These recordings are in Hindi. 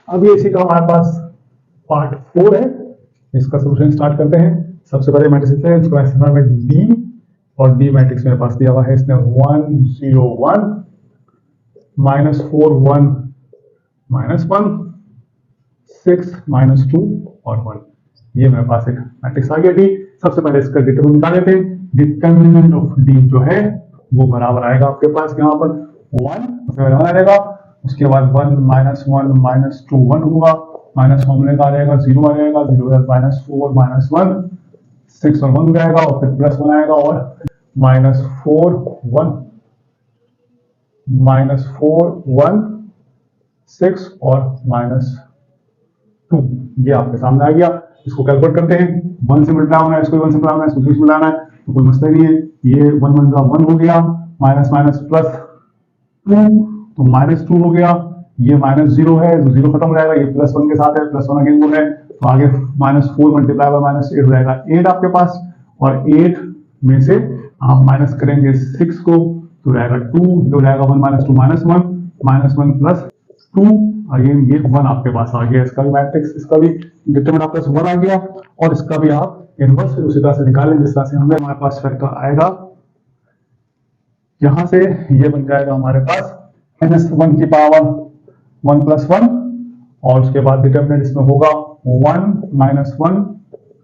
अब ये इसी का हमारे पास पार्ट 4 है, इसका सोल्यूशन स्टार्ट करते हैं। सबसे पहले मैट्रिक्स लिखते हैं, उसको ऐसे में डी, और डी मैट्रिक्स मेरे पास दिया हुआ है, इसमें 1 0 1 -4 1 -1 6 -2 और 1, ये मेरे पास एक मैट्रिक्स आ गया डी। सबसे पहले इसका डिटरमिनेंट निकाल लेते हैं। डिटरमिनेंट ऑफ डी जो है वो बराबर आएगा आपके पास यहाँ पर 1, उसमें 1 आएगा, उसके बाद 1 -2 1 होगा, -1 आ जाएगा, 0 आ जाएगा, 0 -4 -1 6 और 1 जाएगा, और फिर +1 आएगा, और -4 1 6 और -2, ये आपके सामने आ गया। इसको कैलकुलेट करते हैं। 1 से मल्टीप्लाई होना है, इसको 1 से मल्टीप्लाई होना है, इसको 2 से मल्टीप्लाई होना है, तो कोई मसला नहीं है। ये 1 1 का 1 हो गया, माइनस माइनस +2, तो -2 हो गया। ये -0 है, तो 0 खत्म हो जाएगा, ये +1 के साथ है, +1 अगेन बोल रहे हैं, तो आगे -4 मल्टीप्लाई बाय -8 हो जाएगा 8 आपके पास, और 8 में से आप माइनस करेंगे 6 को, तो रहेगा 2, जो रहेगा 1 -2 -1 +2, अगेन ये 1 आपके पास आ गया। इसका भी मैट्रिक्स, इसका भी डिटरमिनेंट आपके पास 1 आ गया, और इसका भी आप इनवर्स उसी तरह से निकालें जिस तरह से हमारे पास फैक्टर आएगा। यहां से ये बन जाएगा हमारे पास -1 की पावर 1 + 1, और उसके बाद डिटरमिनेंट इसमें होगा 1 -1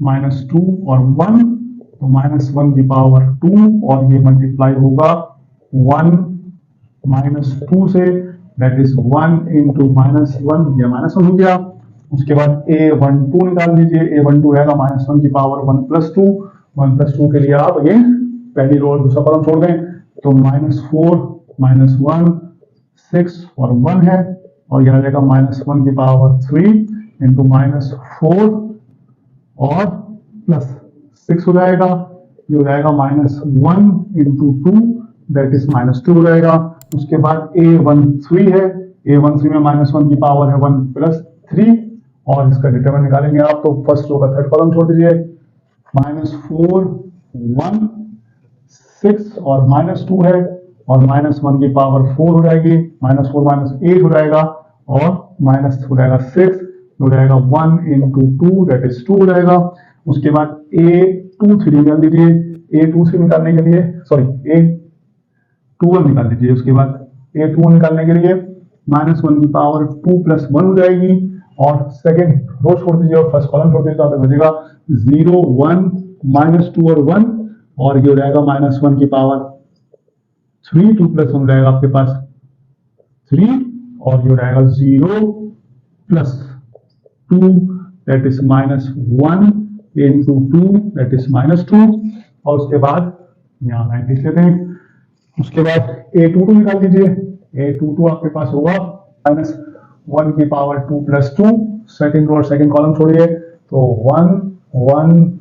-2 और 1, तो -1 की पावर 2, और ये मल्टीप्लाई होगा 1 -2 से, दैट इज 1 × -1, ये -1 हो गया। उसके बाद a12 निकाल दीजिए, a12 रहेगा -1 की पावर 1 + 2, 1 + 2 के लिए आप ये पहली रो और दूसरा कॉलम छोड़ दें, तो -4 -1 6 और 1 है, और यह रहेगा -1 की पावर 3 × -4 और +6 हो जाएगा, ये हो जाएगा -1 × 2, दैट इज -2 हो जाएगा। उसके बाद a13 है, a13 में -1 की पावर है 1 + 3, और इसका डिटरमिनेंट निकालेंगे आप, तो फर्स्ट रो का थर्ड कॉलम छोड़ दीजिए, -4 1 6 और -2 है, और -1 की पावर 4 हो जाएगी, -4 -8 हो जाएगा, और माइनस हो जाएगा 6, हो जाएगा 1 × 2, दैट इज 2 हो जाएगा। उसके बाद a23 निकाल दीजिए, a23 निकालने के लिए, सॉरी a21 निकाल दीजिए। उसके बाद a21 निकालने के लिए -1 की पावर 2 + 1 हो जाएगी, और सेकेंड रो छोड़ दीजिए और फर्स्ट कॉलम छोड़ दीजिए, तो आपको बचेगा 0 1 -2 और 1, और ये हो जाएगा -1 की पावर 3, 2 + 1 हो जाएगा आपके पास 3, और ये हो जाएगा 0 + 2, दैट इज -1 × 2, दैट इज -2, और उसके बाद यहाँ लाइन लिख लेते हैं। उसके बाद a22 निकाल दीजिए, a22 आपके पास होगा -1 की पावर 2 + 2, सेकंड रो और सेकंड कॉलम छोड़िए, तो 1 1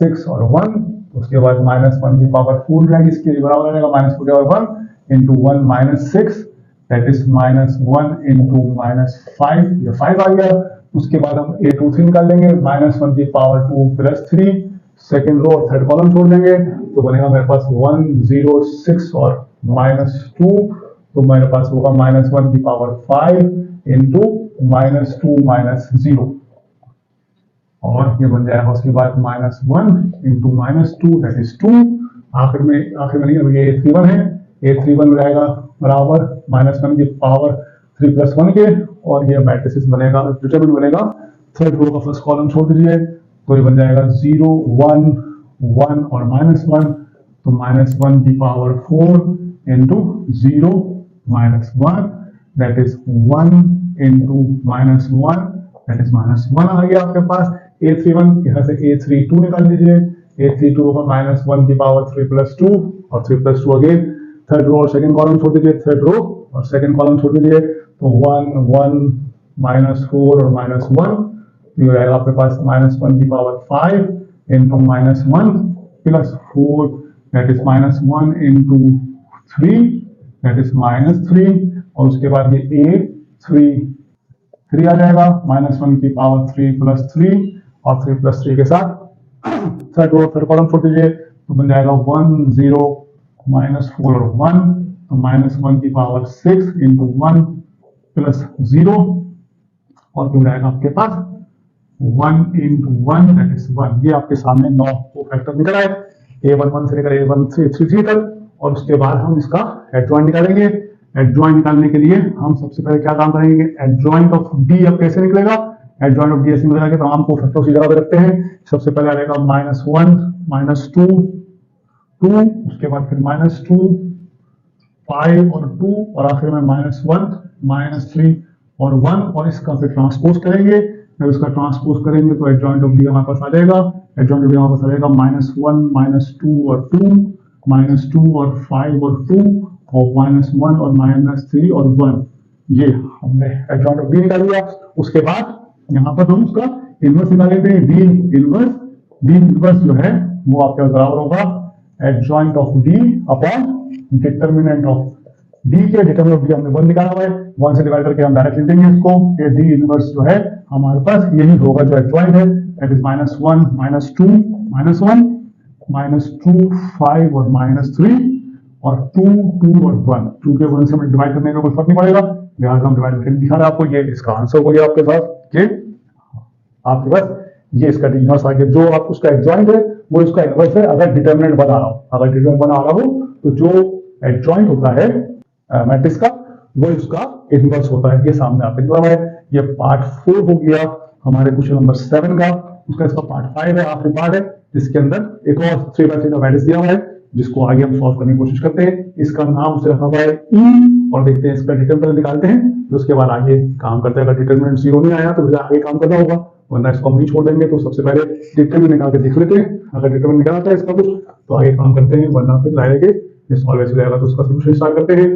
6 और 1, उसके बाद -1 की पावर 4 जाएगी, इसके बराबर रहेगा -4 और 1 × 1 -6, दैट इज -1 × -5, ये 5 आ गया। उसके बाद हम a23 निकाल लेंगे, -1 की पावर 2 + 3, सेकंड रो और थर्ड कॉलम छोड़ देंगे, तो बनेगा मेरे पास 1 0 6 और -2, तो मेरे पास होगा -1 की पावर 5 × -2 -0, और ये बन जाएगा उसके बाद -1 × -2, दैट इज 2। आखिर में नहीं, अब ये a31 है, a31 हो जाएगा बराबर -1 की पावर 3 + 1 के, और ये मैट्रिक्स बनेगा, डिटरमिनेंट बनेगा, थर्ड रो का फर्स्ट कॉलम छोड़ दीजिए, तो ये बन जाएगा 0 1 1 और -1, तो -1 की power 4 × 0 -1, that is 1 × -1, that is -1 आ गया आपके पास। a31 यहाँ से a32 निकाल दीजिए, a32 होगा -1 की पावर 3 + 2, और 3 + 2 अगेन, थर्ड रो और सेकंड कॉलम छोड़ दीजिए, थर्ड रो और सेकंड कॉलम छोड़ दीजिए, तो 1 1 -4 और -1, ये रहेगा आपके पास -1 की power 5 × -1 + 4, that is -1 × 3, that is -3, और उसके बाद ये a3 आ जाएगा, -1 की पावर 3 + 3, और 3 + 3 के साथ थर्ड रो थर्ड कॉलम छोड़ दीजिए, तो बन जाएगा 1 0 -4 और 1, तो -1 की पावर 6 × 1 + 0, और फिर आएगा आपके पास 1 into 1 that is 1। ये आपके सामने 9 को फैक्टर निकल आए, A11 से लेकर A13 तक। और उसके बाद हम इसका एडजॉइंट निकालेंगे। एडजॉइंट निकालने के लिए हम सबसे पहले क्या काम करेंगे, एडजॉइंट ऑफ डी अब कैसे निकलेगा, एडजॉइंट ऑफ डी ऐसे निकलेगा कि तमाम को फैक्टर उसी जगह पे रखते हैं। सबसे पहले आएगा -1 -2 2, उसके बाद फिर -2 5 और 2 और आखिर में -1 -3 और 1 और इसका फिर ट्रांसपोज करेंगे। जब इसका ट्रांसपोज करेंगे तो एडजॉइंट ऑफ डी हमारे पास आ जाएगा। एडजॉइंट ऑफ डी हमारे पास आ जाएगा -1 -2 और 2 -2 और 5 और 2 और -1 और -3 और 1। ये हमने एडजॉइंट ऑफ डी निकाल लिया। उसके बाद यहाँ पर हम उसका इनवर्स निकालेंगे। डी इनवर्स जो है वो आपके बराबर होगा adjoint of D upon determinant of D के। डिटर्मिनेंट ऑफ डी हमने 1 निकाला हुआ है, 1 से डिवाइड करके हम डायरेक्ट लिख देंगे इसको। ये डी इनवर्स जो है हमारे पास यही होगा जो एडजॉइंट है, दैट इज -1 -2 -1 -2 5 और -3 और 2 2 और 1। 2 के 1 से हमें डिवाइड करने का कोई फर्क नहीं पड़ेगा, लिहाजा हम डिवाइड करके दिखा रहे हैं आपको। ये इसका आंसर हो गया आपके पास। ये आपके पास ये इसका डी इनवर्स आ गया। जो आप उसका एडजॉइंट है वो इसका इनवर्स है अगर डिटर्मिनेंट बना रहा हो। अगर डिटर्मिनेंट बना रहा हो तो जो एडजॉइंट होता है मैट्रिक्स का वो उसका इनवर्स होता है। ये सामने आपके दिया हुआ है। ये पार्ट 4 हो गया हमारे क्वेश्चन नंबर 7 का। उसका इसका पार्ट 5 है, आखिरी पार्ट है, जिसके अंदर एक और 3x3 का मैट्रिक्स दिया हुआ है जिसको आगे हम सॉल्व करने की कोशिश करते हैं। इसका नाम उसे रखा हुआ है ई और देखते हैं इसका डिटर्मिनेंट निकालते हैं, तो उसके बाद आगे काम करते हैं। अगर डिटर्मिनेंट 0 नहीं आया तो मुझे आगे काम करना होगा, वरना इसको हम नहीं छोड़ देंगे। तो सबसे पहले डिटर्मिनेंट निकाल के देख लेते हैं। अगर डिटर्मिनेंट निकालता है इसका कुछ तो आगे काम करते हैं, वरना फिर लाएंगे ये सॉल्व ऐसे जाएगा। तो उसका सोल्यूशन स्टार्ट करते हैं।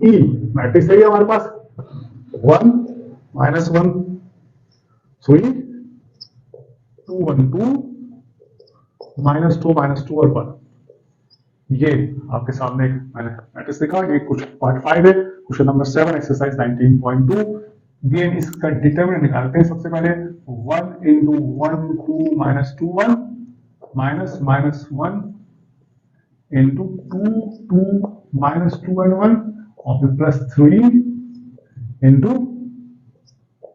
ई मैट्रिक्स है हमारे पास 1 -1 3 2 1 2 -2 -2 और 1। ये आपके सामने मैंने मैट्रिक्स लिखा। ये कुछ पार्ट 5 है, क्वेश्चन नंबर 7 एक्सरसाइज 19.2। गेन इसका डिटर्मिनेंट निकालते हैं। सबसे पहले 1 into 1 2 -2 1 -1 into 2 2 -2 and 1 और फिर +3 into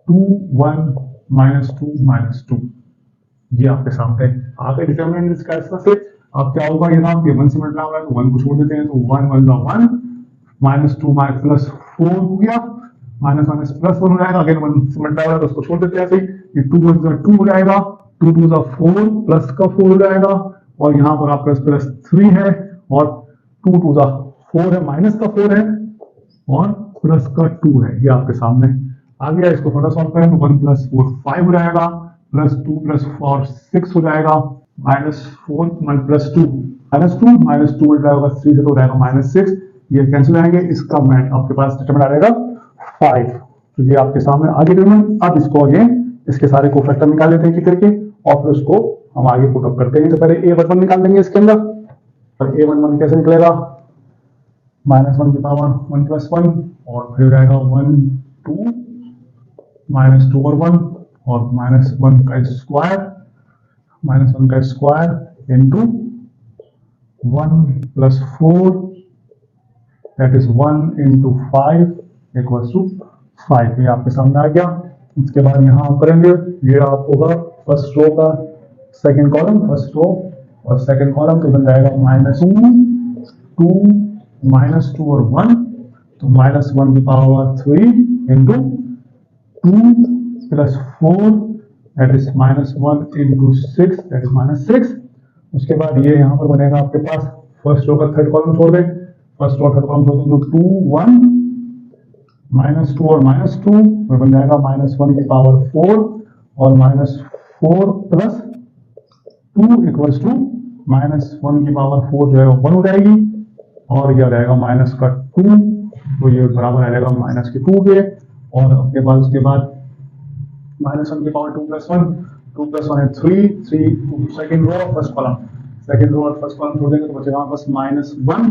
2 1 -2 -2। ये आपके सामने आगे डिटर्मिनेंट इसका ऐसा से अब क्या होगा, ये नाम 1 से मल्टीप्लाई हो रहा है तो 1 को छोड़ देते हैं। तो 1 1 1 -2 +4 हो गया, माइनस माइनस प्लस 1 हो जाएगा। अगेन 1 से मल्टीप्लाई हो रहा है तो उसको छोड़ देते हैं ऐसे ही। ये 2 1 2 हो जाएगा, 2 2 4 प्लस का 4 हो जाएगा और यहाँ पर आपका +3 है और 2 2 4 है, माइनस का 4 है और प्लस का 2 है। ये आपके सामने आ गया। इसको थोड़ा सॉल्व करें तो 1 + 4 5 हो जाएगा, +2 + 4 6 हो जाएगा, -4 +2 -2 मल्टीप्लाई होगा 3 से तो हो जाएगा -6। ये कैंसिल आएंगे। इसका मैट आपके पास डिटरमिनेंट आ जाएगा 5। तो ये आपके सामने आगे डिटरमिनेंट। अब इसको आगे इसके सारे कोफैक्टर निकाल लेते हैं करके और फिर उसको हम आगे पुट अप करते हैं। तो पहले A11 निकाल देंगे इसके अंदर। और A11 कैसे निकलेगा, -1 की पावर 1 + 1 और फिर आएगा 1 2 -2 और 1 और -1 का स्क्वायर इनटू 1 + 4 दैट इज 1 × 5 = 5। ये आपके सामने आ गया। इसके बाद यहाँ हम करेंगे, ये आप होगा फर्स्ट रो का सेकंड कॉलम, फर्स्ट रो और सेकंड कॉलम तो बन जाएगा -2 -2 और 1 तो -1 की power 3 × 2 + 4 that is -1 × 6 that is -6। उसके बाद ये यहाँ पर बनेगा आपके पास फर्स्ट रो का थर्ड कॉलम छोड़ दें, फर्स्ट रो थर्ड कॉलम छोड़ दें तो 2 1 -2 और -2 तो बन जाएगा -1 की पावर 4 और -4 + 2 = -1 की पावर 4 जो है वो 1 हो जाएगी और ये आ जाएगा -2 तो ये बराबर आ जाएगा -2 के। और उसके बाद -1 की पावर 2 + 1 2 + 1 है 3 3 second row first column, second row और फर्स्ट कॉलम छोड़ देंगे तो बचेगा बस -1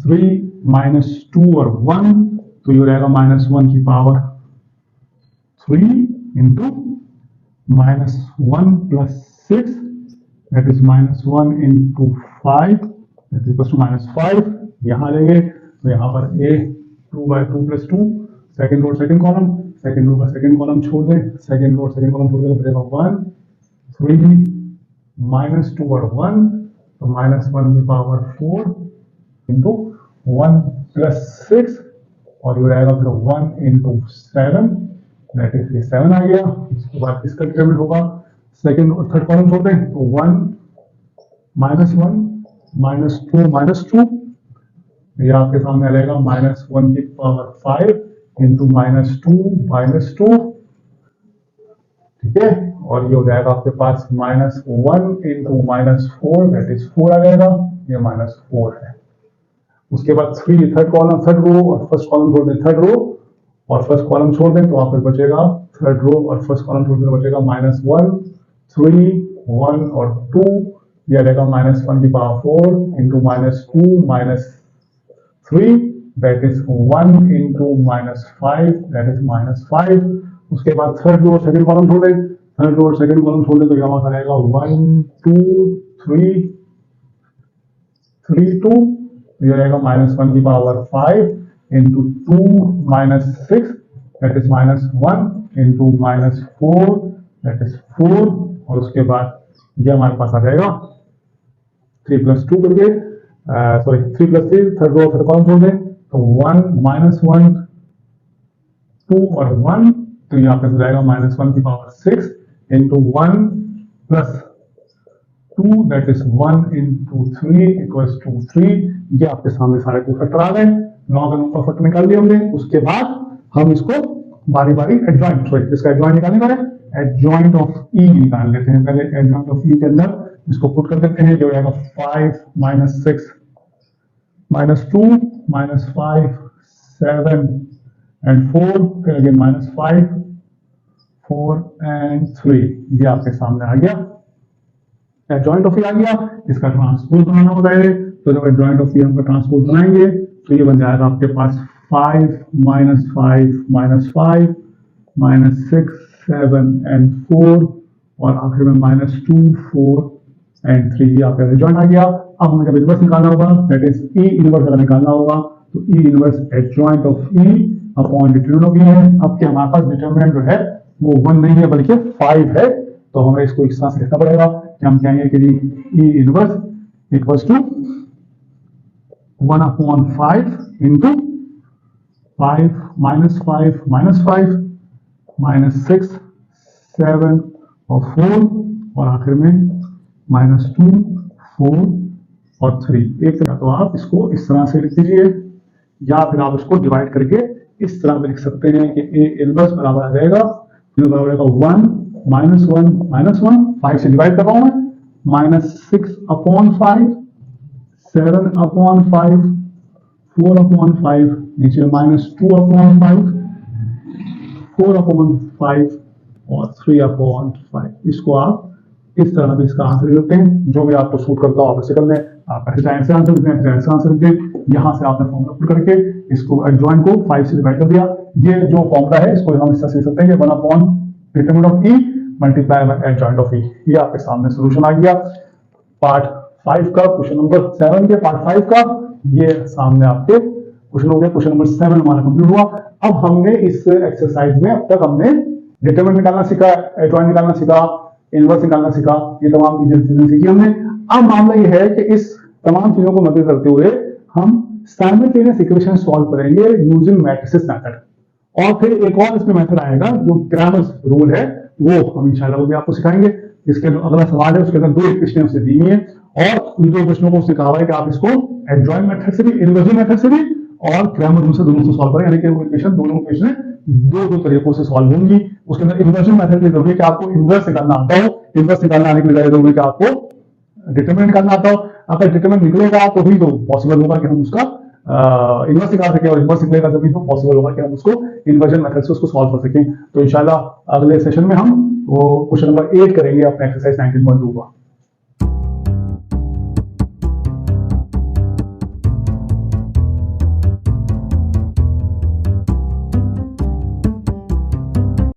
3 -2 और 1 तो ये रहेगा -1 की power 3 × -1 + 6 that is -1 × 5 that is -5। यहाँ लेंगे तो यहाँ पर A 2/2 + 2 second row second column, second row का सेकंड कॉलम छोड़ दें, सेकंड रो सेकंड कॉलम छोड़ दें तो बचेगा 1 3 -2 और 1, तो -1 की पावर 4 इंटू 1 + 6 और ये रहेगा फिर 1 × 7, दैट इज 7 आ गया। उसके बाद इसका डिटरमिनेंट होगा, सेकंड और थर्ड कॉलम छोड़ दें तो 1 -1 -2 ये आपके सामने रहेगा -1 की पावर 5 इंटू -2 -2, ठीक है। और ये हो जाएगा आपके पास -1 × -4 दैट इज 4 आ जाएगा, ये -4 है। उसके बाद थर्ड कॉलम थर्ड रो और फर्स्ट कॉलम छोड़ दें, थर्ड रो और फर्स्ट कॉलम छोड़ दें तो आपको बचेगा, थर्ड रो और फर्स्ट कॉलम छोड़ दें तो बचेगा -1 3 1 और 2, यह रहेगा -1 की power 4 into -2 -3 that is 1 × -5 that is -5। उसके बाद थर्ड रो और सेकंड कॉलम छोड़ दें, थर्ड रो और सेकंड कॉलम छोड़ दें तो यहाँ पर रहेगा 1 2 3 3 2, ये रहेगा -1 की power 5 into 2 -6 that is -1 into -4 that is 4, और उसके बाद ये हमारे पास आ जाएगा 3 + 2 करके, sorry 3 + 3 third row third column छोड़ दें तो 1 -1 2 और 1, तो यहाँ पे हो जाएगा -1 की पावर 6 इंटू 1 + 2 दैट इज 1 × 3 = 3। ये आपके सामने सारे को फैक्टर आ गए, 9 का नंबर फैक्टर निकाल लिया हमने। उसके बाद हम इसको बारी बारी एडजॉइंट, सॉरी इसका एडजॉइंट निकालने का है, एडजॉइंट ऑफ ई निकाल लेते हैं। पहले एडजॉइंट ऑफ ई के अंदर इसको पुट कर देते हैं, जो रहेगा 5 - 6 -2 -5 7 and 4, फिर अगेन -5 4 and 3, ये आपके सामने आ गया एडजॉइंट ऑफ ई आ गया। इसका ट्रांसपोज बनाना होता है, तो जब एडजॉइंट ऑफ ई हम ट्रांसपोज बनाएंगे तो ये बन जाएगा आपके पास 5 - 5 -5 -6 7 and 4 और आखिर में -2 4 and 3, ये आपका एडजॉइंट आ गया। अब हमें जब इनवर्स निकालना होगा, दैट इज ई इनवर्स अगर निकालना होगा तो E inverse adjoint of E upon determinant of E है। अब क्या हमारे पास डिटरमिनेंट जो है वो 1 नहीं है बल्कि 5 है, तो हमें इसको इस तरह से लिखना पड़ेगा कि हम कहेंगे कि E inverse equals to 1/5 into 5 -5 -5 -6 7 और 4 और आखिर में -2 4 और 3। एक तरह तो आप इसको इस तरह से लिख दीजिए, या फिर आप इसको डिवाइड करके इस तरह में लिख सकते हैं कि ए इनवर्स बराबर आ जाएगा 1 -1 -1 5 से डिवाइड कर रहा हूं मैं, -6/5 7/5 4/5 नीचे -2/5 4/5 और 3/5। इसको आप इस तरह से इसका आंसर लिखते हैं, जो भी आपको सूट करता हो आप इसे कर लें। आप ऐसे आंसर लिखते हैं, ऐसे आंसर लिखते हैं, यहाँ से आपने फॉर्मूला पुट करके इसको एडजॉइंट को 5 से डिवाइड कर दिया। ये जो फॉर्मूला है इसको हम इस तरह से लिख सकते हैं कि 1/डिटरमिनेंट of E multiply by adjoint of E. ये आपके सामने सॉल्यूशन आ गया पार्ट 5 का, क्वेश्चन नंबर 7 के पार्ट 5 का। ये सामने आपके क्वेश्चन हो गया, क्वेश्चन नंबर 7 हमारा कंप्लीट हुआ। अब हमने इस एक्सरसाइज में अब तक हमने डिटरमिनेंट निकालना सीखा, एडजॉइंट निकालना सीखा, इनवर्स निकालना सीखा, ये तमाम चीजें सीखी हमने। अब मामला ये है कि इस तमाम चीजों को मद्देनजर रखते हुए हम साइमल्टेनियस इक्वेशन सॉल्व करेंगे यूजिंग मैट्रिसेस मेथड। और फिर एक और इसमें मेथड आएगा जो क्रैमर्स रूल है, वो हम इंशाल्लाह वो भी आपको सिखाएंगे। इसके अगला सवाल है, उसके अंदर 2 इक्वेशन उससे दी हुई है और उन 2 इक्वेशनों को उसने कहा है कि आप इसको एडजॉइंट मेथड से भी, इन्वर्जन मेथड से भी और क्रैमर रूल से दोनों से सॉल्व करें, यानी कि वो इक्वेशन दोनों इक्वेशन 2 तरीकों से सॉल्व होंगी। उसके अंदर इन्वर्जन मेथड की जरूरी है कि आपको इन्वर्स निकालना आता हो, इन्वर्स निकालने आने के लिए जरूरी है कि आपको डिटरमिनेंट निकालना आता हो। अगर डिटरमिनेंट निकलेगा तो भी तो पॉसिबल होगा कि हम उसका इन्वर्स निकाल सकें, और इन्वर्स निकलेगा तभी तो पॉसिबल होगा कि हम उसको इन्वर्जन मेथड से उसको सॉल्व कर सकें। तो इंशाल्लाह अगले सेशन में हम वो क्वेश्चन नंबर 8 करेंगे अपने एक्सरसाइज 19.2 का।